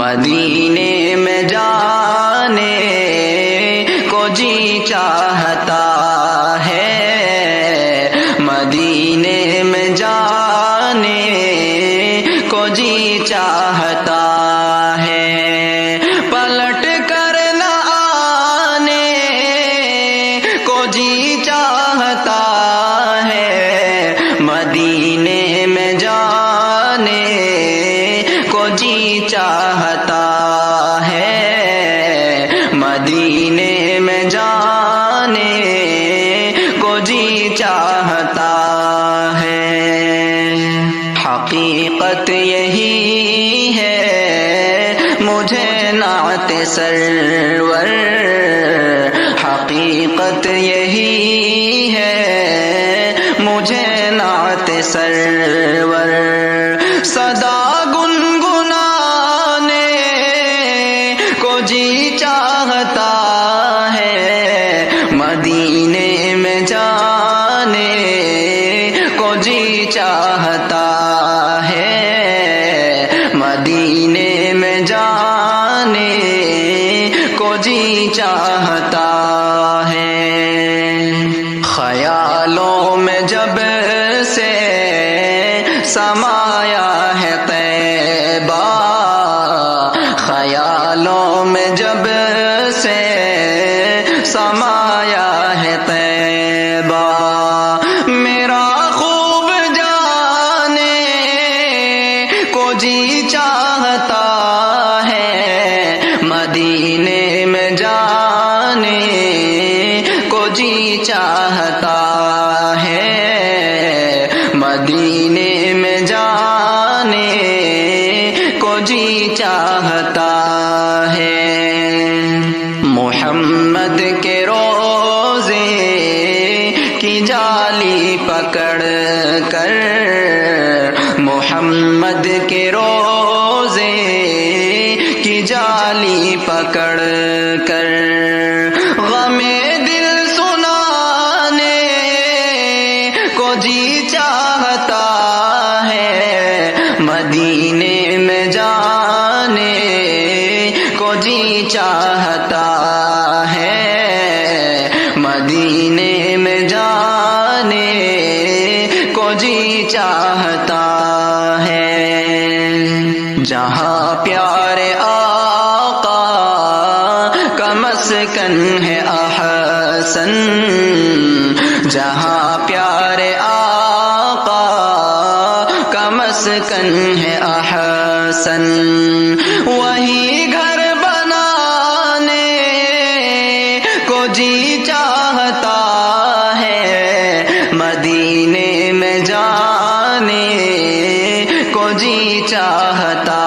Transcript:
مدینے میں جانے کو جی چاہتا ہے، مدینے میں جانے کو جی چاہتا ہے، پلٹ کر نہ آنے کو جی چاہتا ہے، مدینے میں جانے کو جی چاہتا ہے، مدینے میں جانے کو جی چاہتا ہے۔ حقیقت یہی ہے مجھے نعت سرور، حقیقت یہی ہے مجھے نعت سرور، صدا گنگنانے کو جی چاہتا ہے، مدینے میں جانے کو جی چاہتا ہے، مدینے میں جانے کو جی چاہتا ہے۔ خیالوں میں جب سے سمایا ہے طیبہ، خیالوں میں جب سے سمایا ہے طیبہ، میرا خوب جانے کو جی چاہتا ہے، مدینے میں جانے کو جی چاہتا ہے، مدینے میں جانے کو جی چاہتا ہے۔ محمد کے روزے کی جالی پکڑ کر، محمد کے روزے کی جالی پکڑ کر، غم دل سنانے کو جی چاہتا ہے، مدینے میں جانے کو جی چاہتا ہے، مدینے میں جانے کو جی چاہتا ہے۔ جہاں پیارے آقا کا مسکن ہے احسن، جہاں پیارے آقا کا مسکن ہے احسن، وہی گھر بنانے کو جی چاہتا ہے، مدینے میں جانے کو جی چاہتا